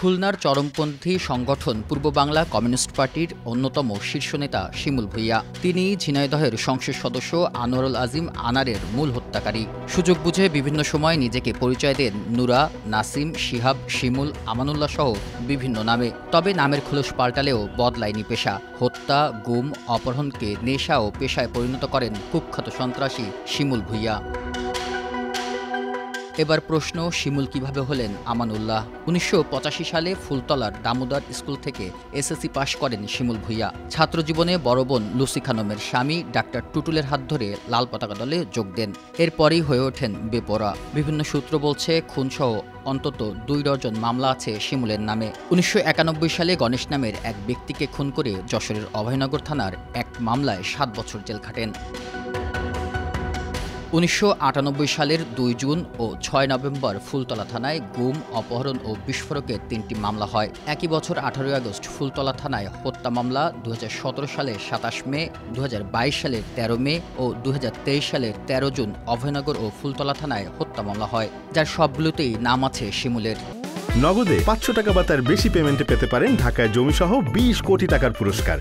খুলনার চরমপন্থী সংগঠন পূর্ব বাংলা কমিউনিস্ট পার্টির অন্যতম শীর্ষ নেতা শিমুল ভূঁইয়া। তিনি ঝিনাইদহের সংসদ সদস্য আনোয়ারুল আজিম আনারের মূল হত্যাকারী। সুযোগ বুঝে বিভিন্ন সময় নিজেকে পরিচয় দেন নুরা, নাসিম, শিহাব, শিমুল, আমানুল্লাহ সহ বিভিন্ন নামে। তবে নামের খোলস পাল্টালেও বদলায়নি পেশা। হত্যা, গুম, অপহরণকে নেশা ও পেশায় পরিণত করেন কুখ্যাত সন্ত্রাসী শিমুল ভূঁইয়া। এবার প্রশ্ন, শিমুল কিভাবে হলেন আমানুল্লাহ? ১৯৮৫ সালে ফুলতলার দামোদর স্কুল থেকে এসএসসি পাশ করেন শিমুল ভূঁইয়া। ছাত্রজীবনে বড় বোন লুসি খানমের স্বামী ডাক্তার টুটুলের হাত ধরে লাল পতাকা দলে যোগ দেন। এরপরই হয়ে ওঠেন বেপরোয়া। বিভিন্ন সূত্র বলছে, খুনসহ অন্তত ২ ডজন মামলা আছে শিমুলের নামে। ১৯৯১ সালে গণেশ নামের এক ব্যক্তিকে খুন করে যশোরের অভয়নগর থানার এক মামলায় ৭ বছর জেল খাটেন। ১৯৯৮ সালের ২ জুন ও ৬ নভেম্বর ফুলতলা থানায় গুম, অপহরণ ও বিস্ফোরকের ৩টি মামলা হয়। একই বছর ১৮ আগস্ট ফুলতলা থানায় হত্যা মামলা, ২০১৭ সালের ২৭ মে, ২০২২ সালের ১৩ মে ও ২০২৩ সালের ১৩ জুন অভয়নগর ও ফুলতলা থানায় হত্যা মামলা হয়, যার সবগুলোতেই নাম আছে শিমুলের। নগদে ৫০০ টাকা বা তার বেশি পেমেন্টে পেতে পারেন ঢাকায় জমিসহ ২০ কোটি টাকার পুরস্কার।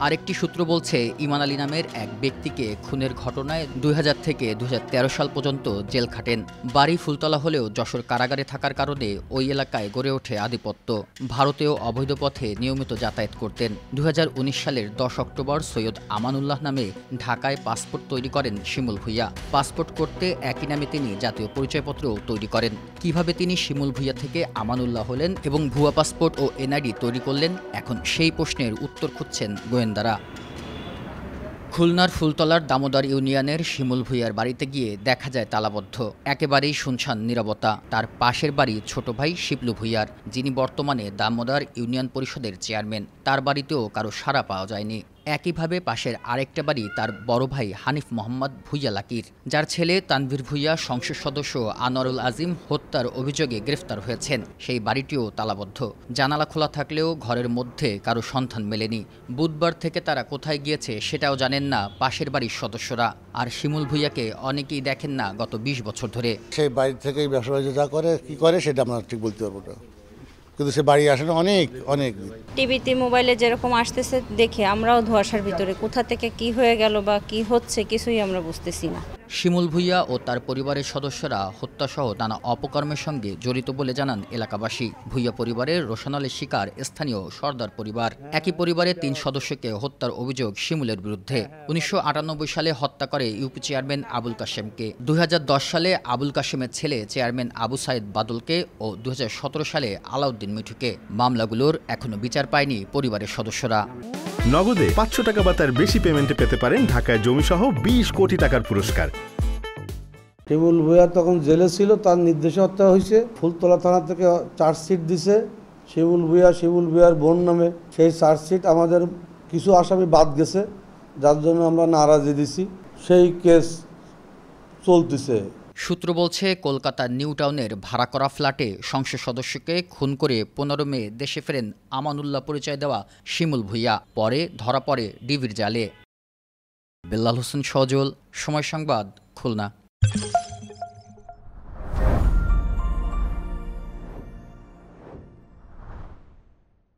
আরেকটি সূত্র বলছে, ইমান আলী নামের এক ব্যক্তিকে খুনের ঘটনায় ২০০০ থেকে ২০১৩ সাল পর্যন্ত জেল খাটেন। বাড়ি ফুলতলা হলেও যশোর কারাগারে থাকার কারণে ওই এলাকায় গড়ে ওঠে আধিপত্য। ভারতেও অবৈধ পথে নিয়মিত যাতায়াত করতেন। ২০১৯ সালের ১০ অক্টোবর সৈয়দ আমানুল্লাহ নামে ঢাকায় পাসপোর্ট তৈরি করেন শিমুল ভূঁইয়া। পাসপোর্ট করতে একই নামে তিনি জাতীয় পরিচয়পত্রও তৈরি করেন। কিভাবে তিনি শিমুল ভূঁইয়া থেকে আমানুল্লাহ হলেন এবং ভুয়া পাসপোর্ট ও এনআইডি তৈরি করলেন, এখন সেই প্রশ্নের উত্তর খুঁজছেন গোয়েন্দারা। খুলনার ফুলতলার দামোদর ইউনিয়নের শিমুল ভূঁইয়ার বাড়িতে গিয়ে দেখা যায় তালাবদ্ধ। একেবারেই শুনশান নীরবতা। তার পাশের বাড়ি ছোট ভাই শিবলু ভূঁইয়ার, যিনি বর্তমানে দামোদর ইউনিয়ন পরিষদের চেয়ারম্যান। তার বাড়িতেও কারো সাড়া পাওয়া যায়নি। একইভাবে পাশের আরেকটা বাড়ি তার বড় ভাই হানিফ মোহাম্মদ ভূঁইয়া লাকির, যার ছেলে তানভীর ভূঁইয়া সংসদ সদস্য আনোয়ারুল আজিম হত্যার অভিযোগে গ্রেফতার হয়েছেন। সেই বাড়িটিও তালাবদ্ধ। জানালা খোলা থাকলেও ঘরের মধ্যে কারো সন্ধান মেলেনি। বুধবার থেকে তারা কোথায় গিয়েছে সেটাও জানেন না পাশের বাড়ির সদস্যরা। আর শিমুল ভূঁইয়াকে অনেকেই দেখেন না গত ২০ বছর ধরে। সেই বাড়ি থেকেই ব্যবসা বাণিজ্য যা করে কি করে সেটা আমরা ঠিক বলতে পারবো না, কিন্তু সে বাড়ি আসে না অনেক টিভিতে মোবাইলে যেরকম আসতেছে দেখে আমরাও ধোঁয়াশার ভিতরে, কোথা থেকে কি হয়ে গেল বা কি হচ্ছে কিছুই আমরা বুঝতেছি না। শিমুল ভূঁইয়া ও তার পরিবারের সদস্যরা হত্যাসহ নানা অপকর্মের সঙ্গে জড়িত বলে জানান এলাকাবাসী। ভূঁইয়া পরিবারের রোশনালের শিকার স্থানীয় সর্দার পরিবার। একই পরিবারের ৩ সদস্যকে হত্যার অভিযোগ শিমুলের বিরুদ্ধে। ১৯৯৮ সালে হত্যা করে ইউপি চেয়ারম্যান আবুল কাশেমকে। ২০১০ সালে আবুল কাশেমের ছেলে চেয়ারম্যান আবু সাইদ বাদলকে ও ২০১৭ সালে আলাউদ্দিন মিঠুকে। মামলাগুলোর এখনো বিচার পায়নি পরিবারের সদস্যরা। নগদে ৫০০ টাকা বা তার বেশি পেমেন্টে পেতে পারেন ঢাকায় জমিসহ ২০ কোটি টাকার পুরস্কার। শিমুল ভূঁইয়া তখন জেলে ছিল, তার নির্দেশে হত্যা হয়েছে। ফুলতলা থানা থেকে চার্জশিট দিছে শিমুল ভূঁইয়ার বোন নামে। সেই চার্জশিট আমাদের কিছু আসামি বাদ গেছে, যার জন্য আমরা নারাজি দিছি। সেই কেস চলতেছে। সূত্র বলছে, কলকাতার নিউ টাউনের ভাড়া করা ফ্ল্যাটে সংসদ সদস্যকে খুন করে ১৫ মে দেশে ফেরেন আমানুল্লাহ পরিচয় দেওয়া শিমুল ভূঁইয়া। পরে ধরা পড়ে ডিবির জালে। বেল্লাল হোসেন সজল, সময় সংবাদ, খুলনা।